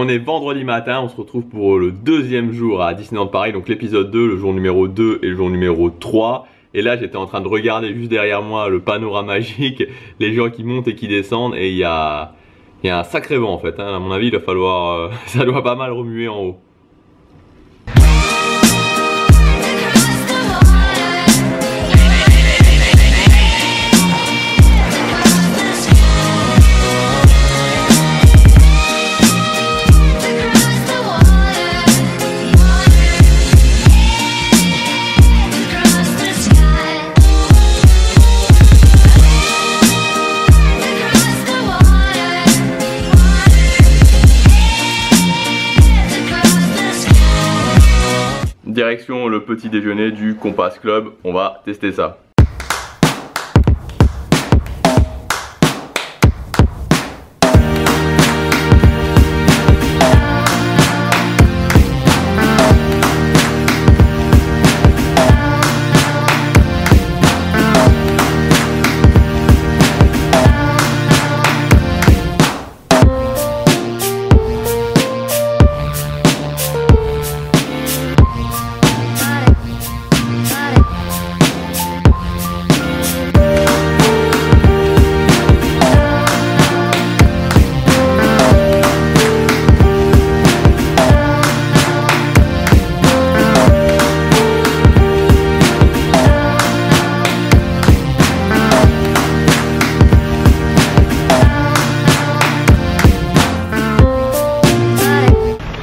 On est vendredi matin, on se retrouve pour le deuxième jour à Disneyland Paris, donc l'épisode 2, le jour numéro 2 et le jour numéro 3. Et là j'étais en train de regarder juste derrière moi le panorama magique, les gens qui montent et qui descendent, et il y a un sacré vent en fait, hein. À mon avis il va falloir, ça doit pas mal remuer en haut. Direction le petit déjeuner du Compass Club, on va tester ça.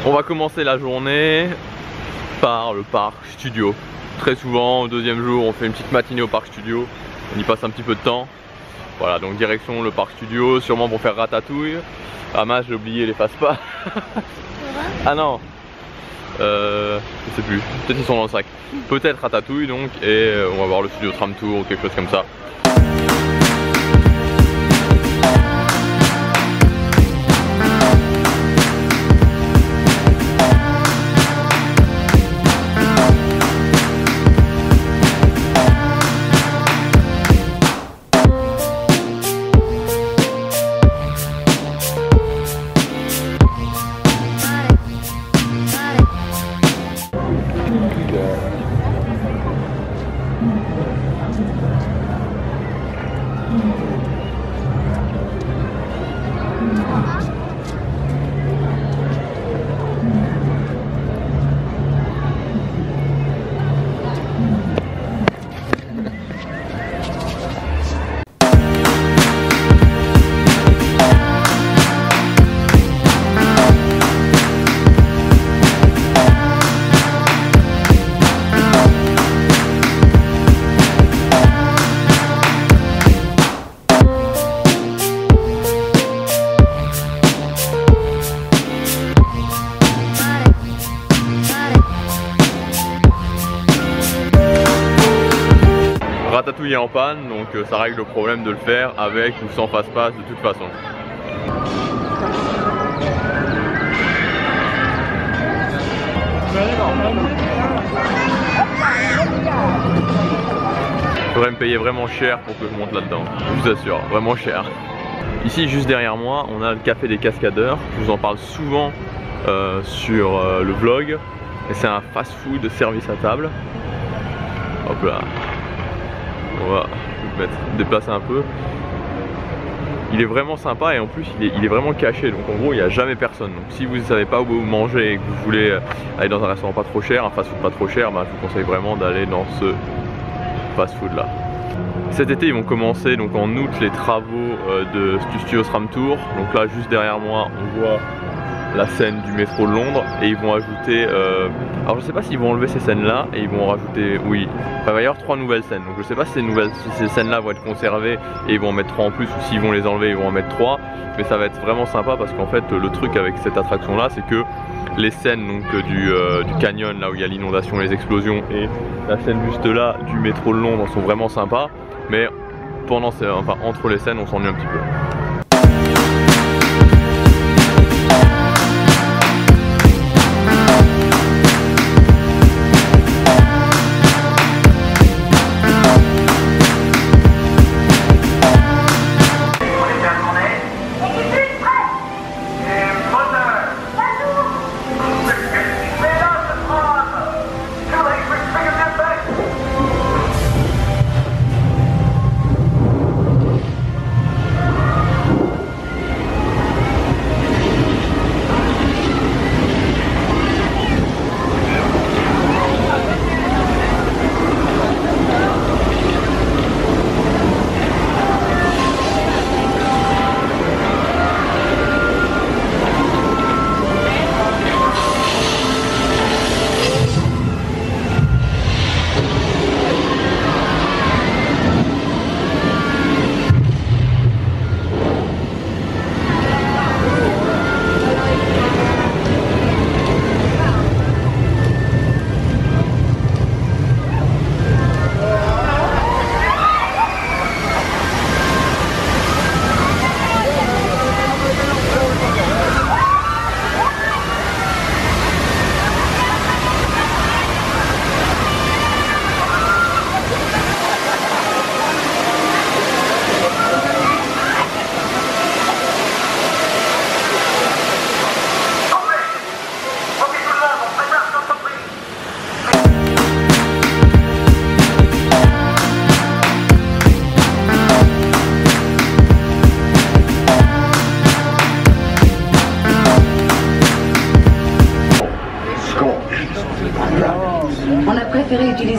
On va commencer la journée par le parc studio. Très souvent, au deuxième jour, on fait une petite matinée au parc studio. On y passe un petit peu de temps. Voilà, donc direction le parc studio, sûrement pour faire ratatouille. Ah mince, j'ai oublié les passe-pas. Ah non, je sais plus, peut-être ils sont dans le sac. Peut-être ratatouille donc, et on va voir le studio tram tour ou quelque chose comme ça. Ratatouille est en panne, donc ça règle le problème de le faire avec ou sans passe-passe de toute façon. Il faudrait me payer vraiment cher pour que je monte là-dedans, je vous assure, vraiment cher. Ici, juste derrière moi, on a le café des Cascadeurs. Je vous en parle souvent sur le vlog. Et c'est un fast-food service à table. Hop là. On va me déplacer un peu. Il est vraiment sympa et en plus il est vraiment caché, donc en gros il n'y a jamais personne. Donc si vous ne savez pas où vous mangez et que vous voulez aller dans un restaurant pas trop cher, un fast food pas trop cher, bah, je vous conseille vraiment d'aller dans ce fast food là. Cet été ils vont commencer donc en août les travaux de Studios Tram Tour. Donc là juste derrière moi on voit la scène du métro de Londres et ils vont ajouter alors je sais pas s'ils vont enlever ces scènes là et ils vont rajouter, oui, enfin, il va y avoir 3 nouvelles scènes, donc je sais pas si ces scènes là vont être conservées et ils vont en mettre 3 en plus, ou s'ils vont les enlever ils vont en mettre 3, mais ça va être vraiment sympa parce qu'en fait le truc avec cette attraction là c'est que les scènes donc, du canyon là où il y a l'inondation et les explosions et la scène juste là du métro de Londres sont vraiment sympas, mais pendant entre les scènes on s'ennuie un petit peu.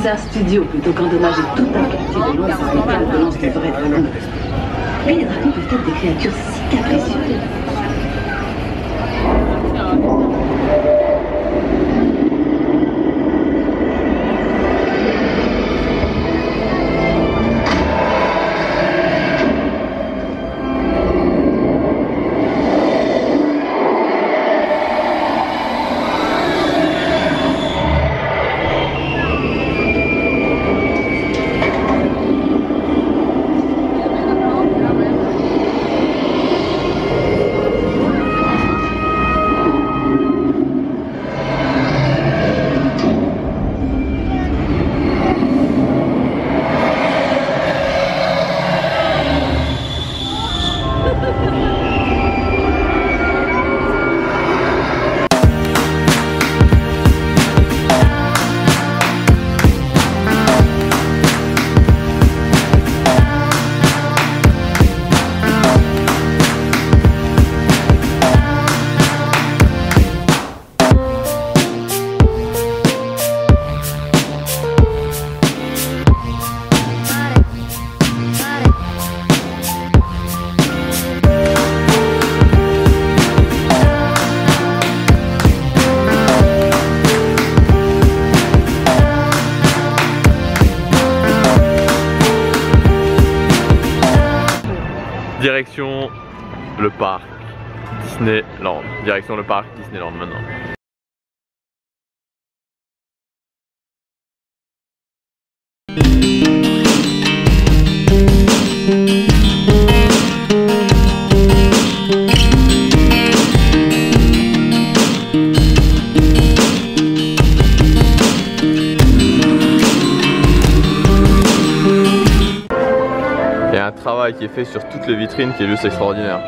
un studio plutôt qu'endommager tout un quartier de Londres par une cale de lance qui devrait être à Londres. Mais les dragons peuvent être des créatures si capricieuses. Direction le parc Disneyland. Direction le parc Disneyland maintenant. Il y a un travail qui est fait sur toutes les vitrines qui est juste extraordinaire.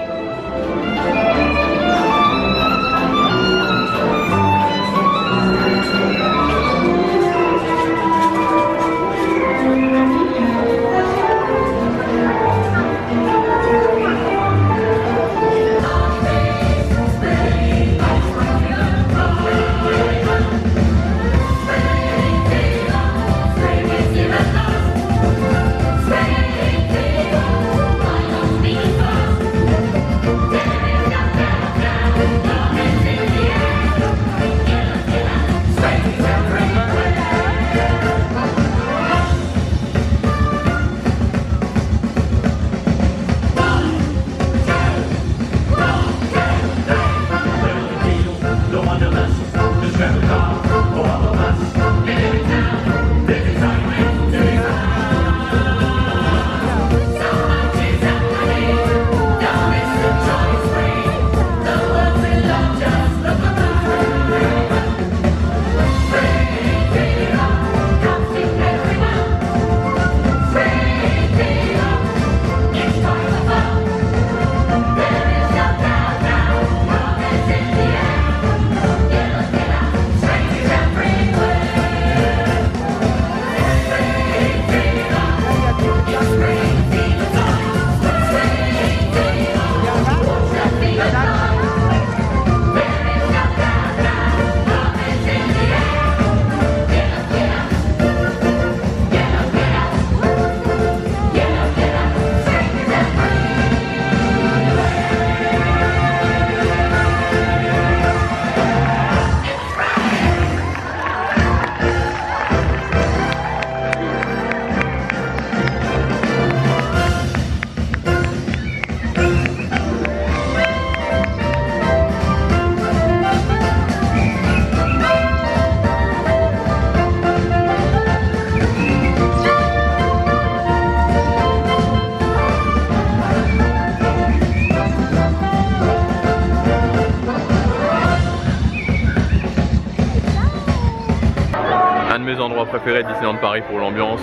Un de mes endroits préférés de Disneyland Paris pour l'ambiance,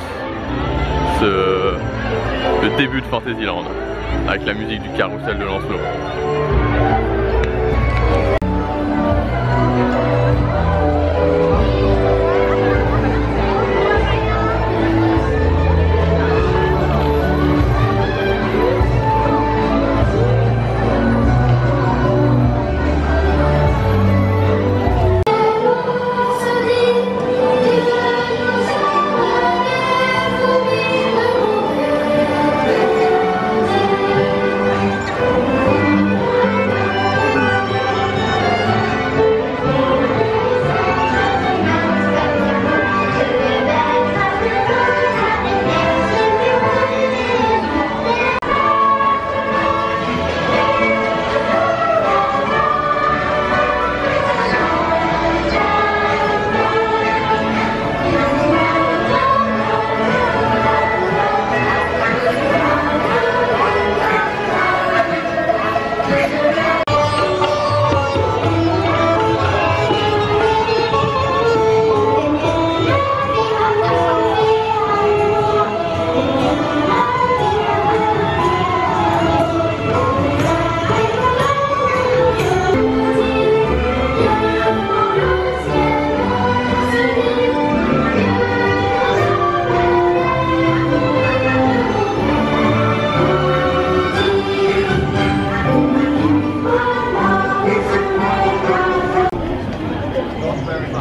le début de Fantasyland avec la musique du carrousel de Lancelot.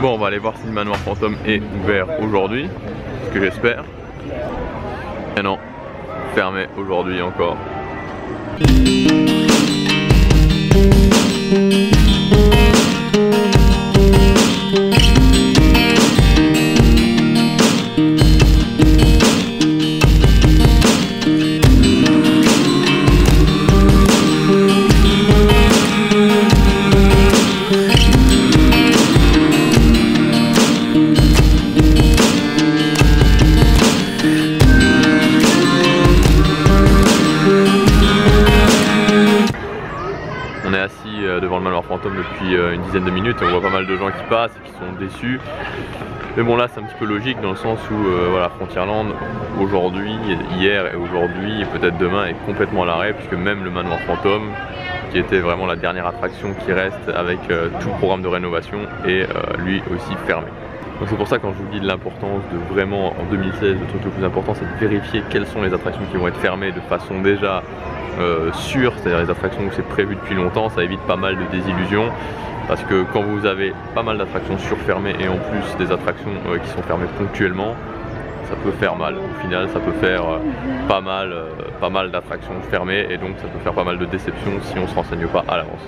Bon, on va aller voir si le manoir fantôme est ouvert aujourd'hui, ce que j'espère. Et non, fermé aujourd'hui encore. Devant le manoir fantôme depuis une dizaine de minutes et on voit pas mal de gens qui passent et qui sont déçus. Mais bon, là c'est un petit peu logique dans le sens où voilà, Frontierland aujourd'hui, hier et aujourd'hui et peut-être demain est complètement à l'arrêt, puisque même le manoir fantôme, qui était vraiment la dernière attraction qui reste avec tout le programme de rénovation, est lui aussi fermé. Donc c'est pour ça, quand je vous dis de l'importance de vraiment en 2016, le truc le plus important c'est de vérifier quelles sont les attractions qui vont être fermées de façon déjà sûre, c'est-à-dire les attractions où c'est prévu depuis longtemps. Ça évite pas mal de désillusions, parce que quand vous avez pas mal d'attractions surfermées et en plus des attractions qui sont fermées ponctuellement, ça peut faire mal. Au final ça peut faire pas mal d'attractions fermées, et donc ça peut faire pas mal de déceptions si on se renseigne pas à l'avance.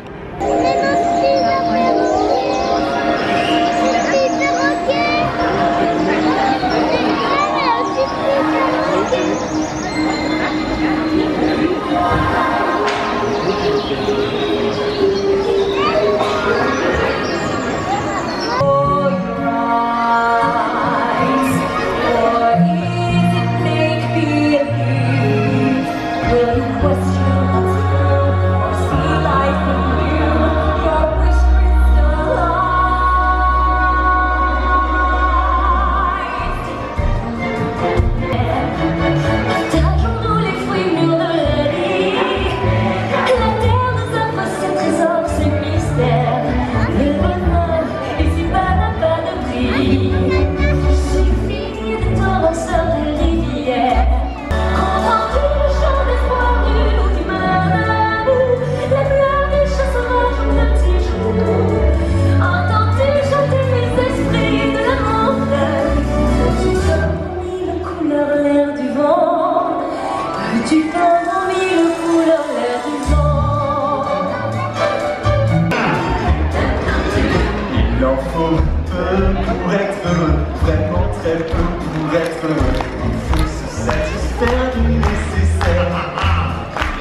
Pour être heureux, vraiment très peu pour être heureux. Il faut se satisfaire du nécessaire.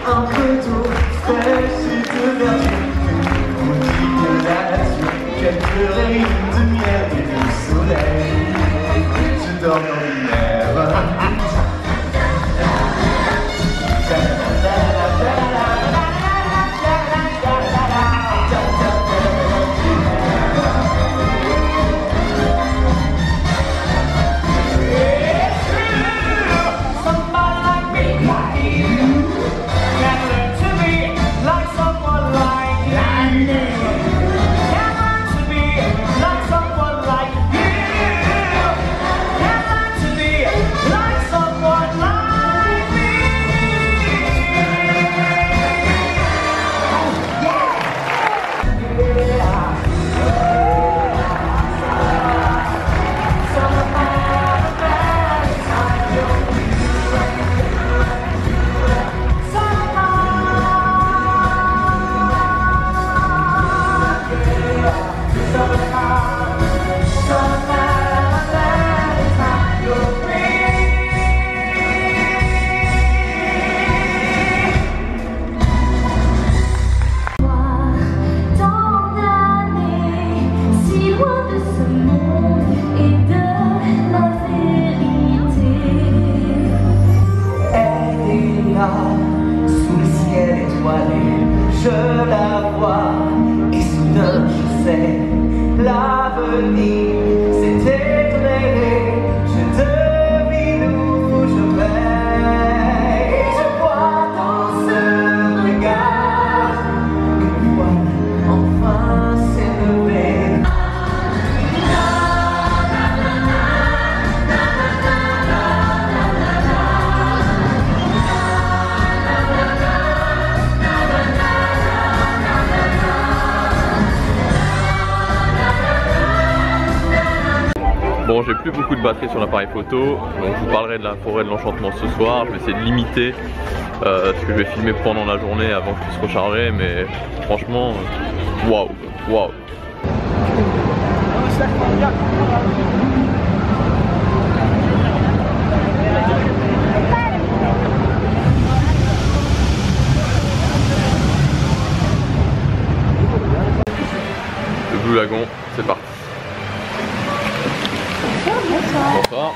Un peu d'eau fraîche et de verdure, on dit de la nature, quelques rayons de miel et de soleil. Je dors dans les nerfs. Bon, j'ai plus beaucoup de batterie sur l'appareil photo, donc je vous parlerai de la forêt de l'enchantement ce soir. Je vais essayer de limiter ce que je vais filmer pendant la journée avant que je puisse recharger, mais franchement, waouh, waouh. Le Blue Lagon, c'est parti. Bonsoir.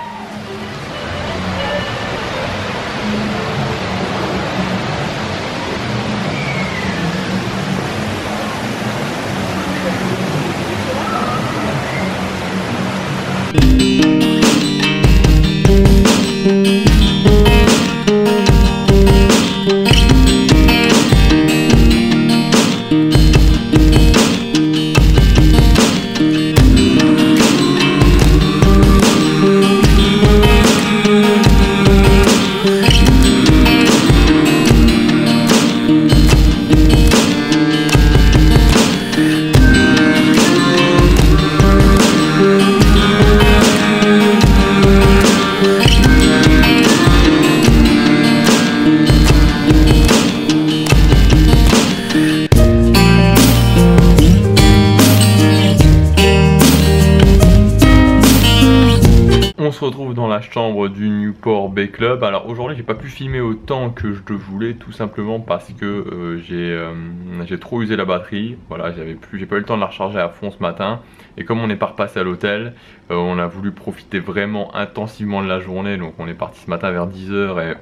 On se retrouve dans la chambre du Newport Bay Club. Alors aujourd'hui j'ai pas pu filmer autant que je le voulais, tout simplement parce que j'ai trop usé la batterie. Voilà, j'ai pas eu le temps de la recharger à fond ce matin. Et comme on n'est pas repassé à l'hôtel, on a voulu profiter vraiment intensivement de la journée. Donc on est parti ce matin vers 10 h et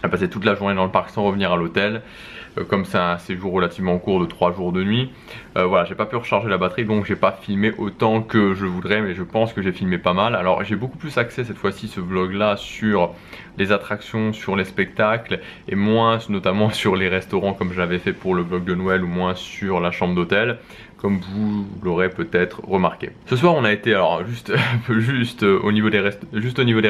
on a passé toute la journée dans le parc sans revenir à l'hôtel. Comme c'est un séjour relativement court de 3 jours de nuit, voilà, j'ai pas pu recharger la batterie, donc j'ai pas filmé autant que je voudrais, mais je pense que j'ai filmé pas mal. Alors j'ai beaucoup plus axé cette fois-ci ce vlog là sur les attractions, sur les spectacles, et moins notamment sur les restaurants comme je l'avais fait pour le vlog de Noël, ou moins sur la chambre d'hôtel, comme vous l'aurez peut-être remarqué. Ce soir on a été, alors juste au niveau des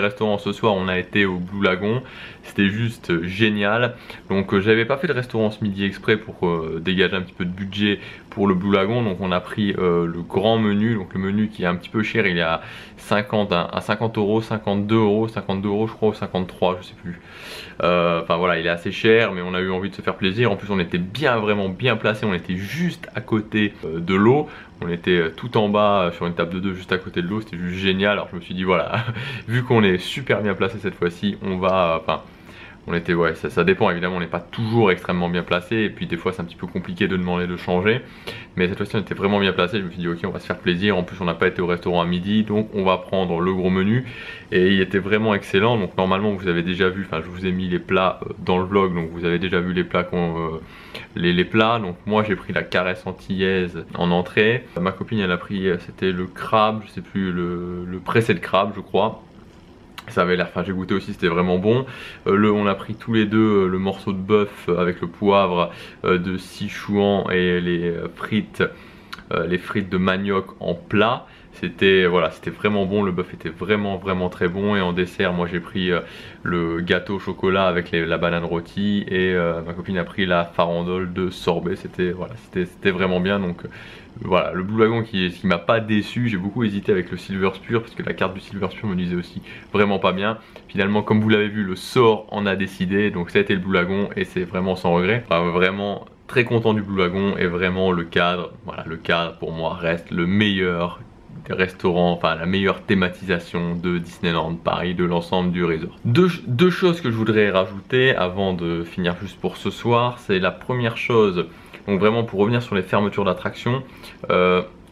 restaurants, ce soir on a été au Blue Lagon. C'était juste génial. Donc j'avais pas fait de restaurant ce midi exprès pour dégager un petit peu de budget pour le Blue Lagon. Donc on a pris le grand menu, donc le menu qui est un petit peu cher, il est à 50 €, 52 € je crois, ou 53, je sais plus. Enfin voilà, il est assez cher, mais on a eu envie de se faire plaisir. En plus on était vraiment bien placé, on était juste à côté de l'eau. On était tout en bas sur une table de 2 juste à côté de l'eau, c'était juste génial. Alors je me suis dit voilà, vu qu'on est super bien placé cette fois-ci, on va, on était, ouais, ça dépend évidemment, on n'est pas toujours extrêmement bien placé, et puis des fois c'est un petit peu compliqué de demander de changer, mais cette fois-ci on était vraiment bien placé. Je me suis dit ok, on va se faire plaisir. En plus on n'a pas été au restaurant à midi, donc on va prendre le gros menu, et il était vraiment excellent. Donc normalement vous avez déjà vu, enfin je vous ai mis les plats dans le vlog, donc vous avez déjà vu les plats les plats. Donc moi j'ai pris la caresse antillaise en entrée, ma copine elle a pris, c'était le crabe, je sais plus, le pressé de crabe je crois. Ça avait l'air, enfin j'ai goûté aussi, c'était vraiment bon. On a pris tous les deux le morceau de bœuf avec le poivre de Sichuan et les frites de manioc en plat. C'était, voilà, c'était vraiment bon, le bœuf était vraiment très bon. Et en dessert moi j'ai pris le gâteau au chocolat avec la banane rôtie, et ma copine a pris la farandole de sorbet. C'était, voilà, c'était vraiment bien. Donc voilà, le Blue Lagon qui m'a pas déçu. J'ai beaucoup hésité avec le Silver Spur parce que la carte du Silver Spur me disait aussi vraiment pas bien. Finalement, comme vous l'avez vu, le sort en a décidé, donc ça a été le Blue Lagon, et c'est vraiment sans regret. Enfin, vraiment très content du Blue Lagon, et vraiment le cadre, voilà, le cadre pour moi reste le meilleur des restaurants, enfin la meilleure thématisation de Disneyland Paris, de l'ensemble du resort. Deux choses que je voudrais rajouter avant de finir juste pour ce soir. C'est la première chose, donc vraiment pour revenir sur les fermetures d'attractions,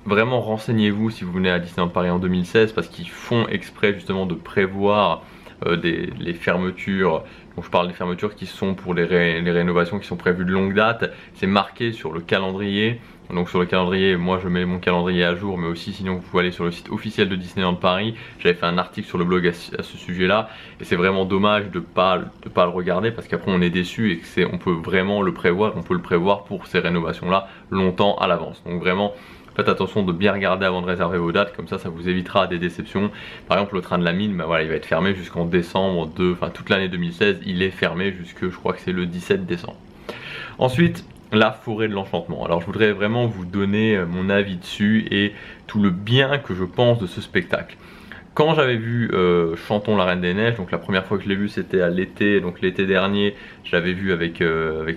vraiment renseignez-vous si vous venez à Disneyland Paris en 2016, parce qu'ils font exprès justement de prévoir les fermetures. Donc je parle des fermetures qui sont pour les rénovations qui sont prévues de longue date. C'est marqué sur le calendrier. Donc sur le calendrier, moi je mets mon calendrier à jour, mais aussi sinon vous pouvez aller sur le site officiel de Disneyland Paris. J'avais fait un article sur le blog à ce sujet là, et c'est vraiment dommage de pas le regarder, parce qu'après on est déçu, et que on peut vraiment le prévoir, on peut le prévoir pour ces rénovations là longtemps à l'avance. Donc vraiment faites attention de bien regarder avant de réserver vos dates, comme ça vous évitera des déceptions. Par exemple le train de la mine, bah voilà, il va être fermé jusqu'en décembre enfin toute l'année 2016, il est fermé jusque, je crois que c'est le 17 décembre. Ensuite, la forêt de l'enchantement. Alors je voudrais vraiment vous donner mon avis dessus et tout le bien que je pense de ce spectacle. quand j'avais vu Chantons la Reine des Neiges, donc la première fois que je l'ai vu c'était à l'été, donc l'été dernier, je l'avais vu avec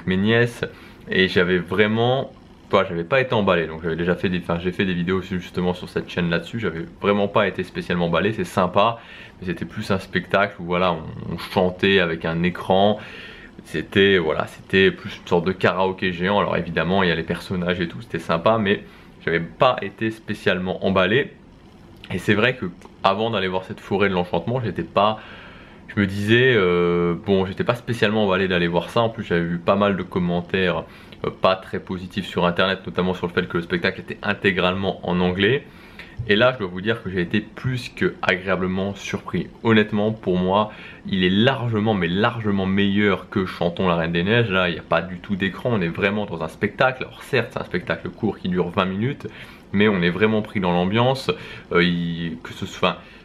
mes nièces et j'avais vraiment, j'avais pas été emballé, donc j'avais déjà fait j'ai fait des vidéos justement sur cette chaîne là-dessus, j'avais vraiment pas été spécialement emballé, c'est sympa, mais c'était plus un spectacle où voilà, on chantait avec un écran. C'était voilà, c'était plus une sorte de karaoké géant. Alors évidemment il y a les personnages et tout, c'était sympa, mais j'avais pas été spécialement emballé. Et c'est vrai que avant d'aller voir cette forêt de l'enchantement, je me disais bon, j'étais pas spécialement emballé d'aller voir ça. En plus j'avais vu pas mal de commentaires pas très positifs sur internet, notamment sur le fait que le spectacle était intégralement en anglais. Et là, je dois vous dire que j'ai été plus que agréablement surpris. Honnêtement, pour moi, il est largement, mais largement meilleur que Chantons la Reine des Neiges. Là, il n'y a pas du tout d'écran, on est vraiment dans un spectacle. Alors certes, c'est un spectacle court qui dure 20 minutes, mais on est vraiment pris dans l'ambiance.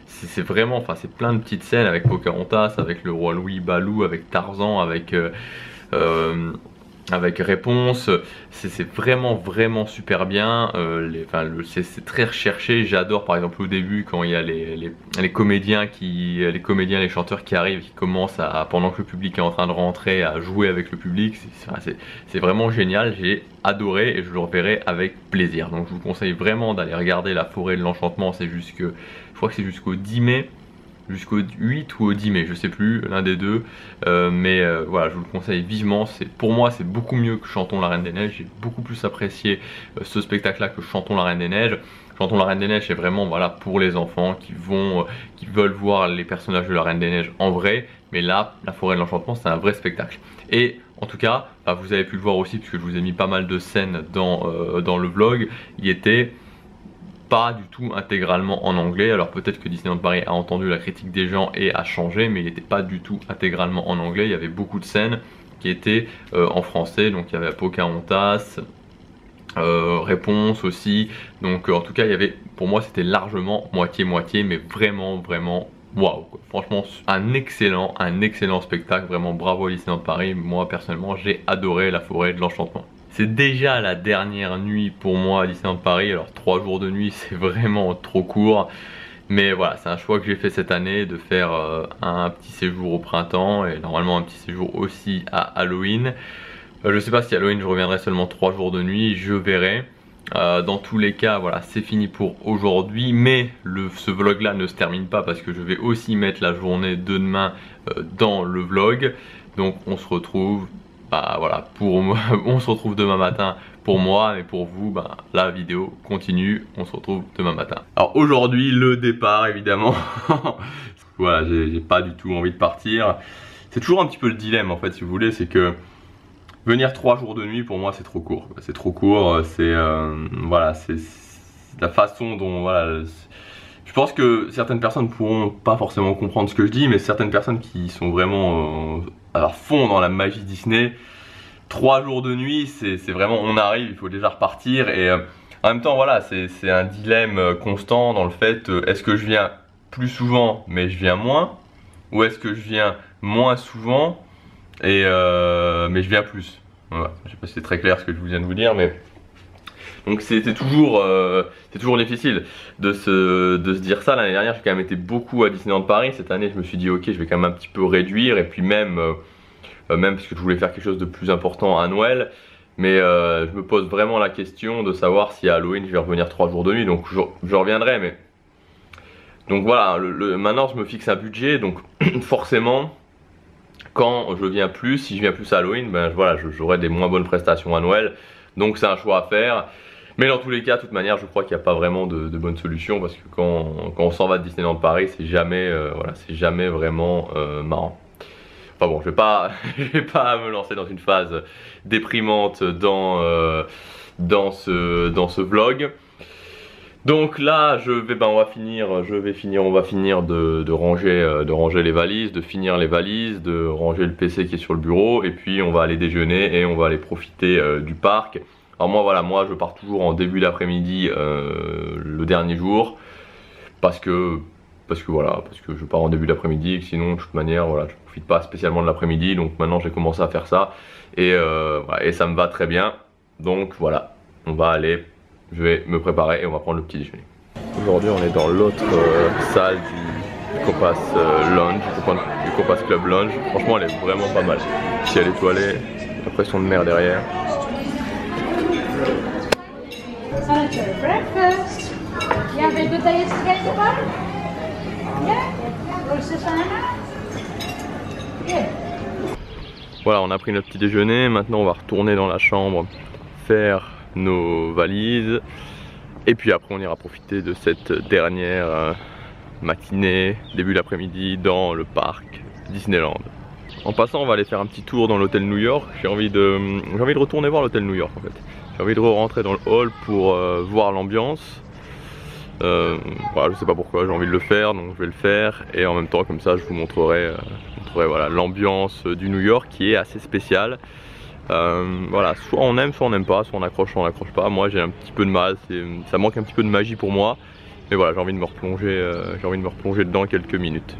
C'est vraiment, c'est plein de petites scènes avec Pocahontas, avec le roi Louis, Balou, avec Tarzan, avec Réponse. C'est vraiment super bien. C'est très recherché. J'adore par exemple au début quand il y a les comédiens, les chanteurs qui arrivent, qui commencent pendant que le public est en train de rentrer, à jouer avec le public. C'est vraiment génial. J'ai adoré et je le reverrai avec plaisir. Donc je vous conseille vraiment d'aller regarder la forêt de l'enchantement. Je crois que c'est jusqu'au 10 mai. Jusqu'au 8 ou au 10 mai, je sais plus, l'un des deux, voilà, je vous le conseille vivement. Pour moi c'est beaucoup mieux que Chantons la Reine des Neiges. J'ai beaucoup plus apprécié ce spectacle là que Chantons la Reine des Neiges. Chantons la Reine des Neiges c'est vraiment voilà, pour les enfants qui veulent voir les personnages de la Reine des Neiges en vrai, mais là la forêt de l'enchantement c'est un vrai spectacle. Et en tout cas vous avez pu le voir aussi puisque je vous ai mis pas mal de scènes dans le vlog. Il était pas du tout intégralement en anglais. Alors peut-être que Disneyland Paris a entendu la critique des gens et a changé, mais il n'était pas du tout intégralement en anglais. Il y avait beaucoup de scènes qui étaient en français, donc il y avait Pocahontas, Réponse aussi. Donc en tout cas il y avait, pour moi c'était largement moitié-moitié, mais vraiment waouh, franchement un excellent spectacle. Vraiment bravo à Disneyland Paris. Moi personnellement j'ai adoré la forêt de l'enchantement. C'est déjà la dernière nuit pour moi à Disneyland Paris. Alors 3 jours de nuit c'est vraiment trop court, mais voilà, c'est un choix que j'ai fait cette année de faire un petit séjour au printemps et normalement un petit séjour aussi à Halloween. Je sais pas si Halloween je reviendrai seulement 3 jours de nuit, je verrai. Dans tous les cas voilà, c'est fini pour aujourd'hui, mais ce vlog là ne se termine pas parce que je vais aussi mettre la journée de demain dans le vlog. Donc on se retrouve voilà, on se retrouve demain matin pour moi, mais pour vous, la vidéo continue, on se retrouve demain matin. Alors aujourd'hui, le départ évidemment, voilà, j'ai pas du tout envie de partir. C'est toujours un petit peu le dilemme en fait, si vous voulez, c'est que venir 3 jours de nuit pour moi c'est trop court. C'est trop court, voilà, c'est la façon dont, voilà, je pense que certaines personnes pourront pas forcément comprendre ce que je dis, mais certaines personnes qui sont vraiment à fond dans la magie Disney, 3 jours de nuit, c'est vraiment, on arrive, il faut déjà repartir. Et en même temps, voilà, c'est un dilemme constant dans le fait, est-ce que je viens plus souvent mais je viens moins, ou est-ce que je viens moins souvent et mais je viens plus. Voilà. Je sais pas si c'est très clair ce que je viens de vous dire, mais donc c'est toujours difficile de se dire ça. L'année dernière j'ai quand même été beaucoup à Disneyland Paris. Cette année je me suis dit ok, je vais quand même un petit peu réduire, et puis même parce que je voulais faire quelque chose de plus important à Noël. Mais je me pose vraiment la question de savoir si à Halloween je vais revenir 3 jours de nuit. Donc je reviendrai, mais donc voilà, maintenant je me fixe un budget. Donc forcément quand je viens plus, si je viens plus à Halloween, voilà, j'aurai des moins bonnes prestations à Noël. Donc c'est un choix à faire. Mais dans tous les cas, de toute manière, je crois qu'il n'y a pas vraiment de bonne solution, parce que quand on s'en va de Disneyland Paris, c'est jamais, voilà, c'est jamais vraiment marrant. Enfin bon, je vais pas me lancer dans une phase déprimante dans ce vlog. Donc là, on va finir de ranger les valises, de finir les valises, de ranger le PC qui est sur le bureau, et puis on va aller déjeuner et on va aller profiter du parc. Alors moi je pars toujours en début d'après-midi le dernier jour, parce que je pars en début d'après-midi, sinon de toute manière voilà, je profite pas spécialement de l'après-midi. Donc maintenant j'ai commencé à faire ça et ça me va très bien. Donc voilà, je vais me préparer et on va prendre le petit déjeuner. aujourd'hui on est dans l'autre salle du Compass Lounge, du Compass Club Lounge. Franchement elle est vraiment pas mal. Si elle est étoilée, l'impression de mer derrière. Sanitary breakfast. You have a good day yesterday, Dubai? Yeah? Roasted banana? Yeah. Voilà, on a pris notre petit déjeuner. Maintenant on va retourner dans la chambre, faire nos valises. Et puis après on ira profiter de cette dernière matinée, début d'après-midi dans le parc Disneyland. En passant on va aller faire un petit tour dans l'hôtel New York. J'ai envie de retourner voir l'hôtel New York en fait. J'ai envie de rentrer dans le hall pour voir l'ambiance. Voilà, je sais pas pourquoi, j'ai envie de le faire, donc je vais le faire. Et en même temps, comme ça, je vous montrerai, voilà, l'ambiance du New York qui est assez spéciale. Voilà, soit on aime, soit on n'aime pas, soit on accroche, soit on n'accroche pas. Moi, j'ai un petit peu de mal, ça manque un petit peu de magie pour moi. Mais voilà, j'ai envie de me replonger dedans quelques minutes.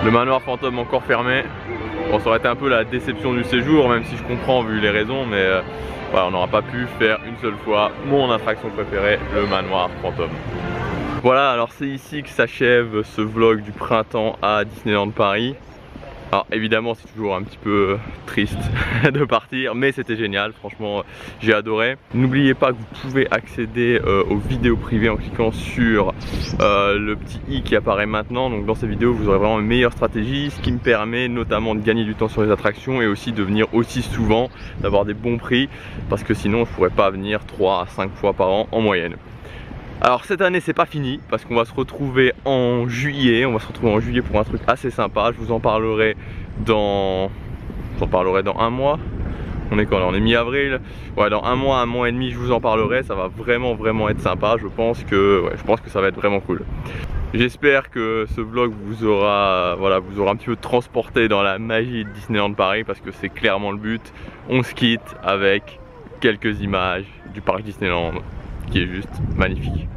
Le manoir fantôme encore fermé. Bon, ça aurait été un peu la déception du séjour, même si je comprends vu les raisons, mais voilà, on n'aura pas pu faire une seule fois mon attraction préférée, le manoir fantôme. Voilà, alors c'est ici que s'achève ce vlog du printemps à Disneyland Paris. Alors évidemment c'est toujours un petit peu triste de partir, mais c'était génial, franchement j'ai adoré. N'oubliez pas que vous pouvez accéder aux vidéos privées en cliquant sur le petit i qui apparaît maintenant. Donc dans ces vidéos vous aurez vraiment une meilleure stratégie, ce qui me permet notamment de gagner du temps sur les attractions et aussi de venir aussi souvent, d'avoir des bons prix, parce que sinon je pourrais pas venir 3 à 5 fois par an en moyenne. Alors cette année c'est pas fini parce qu'on va se retrouver en juillet, pour un truc assez sympa. Je vous en parlerai dans un mois. On est quand là? On est mi-avril. Ouais, dans un mois et demi je vous en parlerai. Ça va vraiment être sympa. Je pense que ça va être vraiment cool. J'espère que ce vlog vous aura un petit peu transporté dans la magie de Disneyland Paris, parce que c'est clairement le but. On se quitte avec quelques images du parc Disneyland qui est juste magnifique.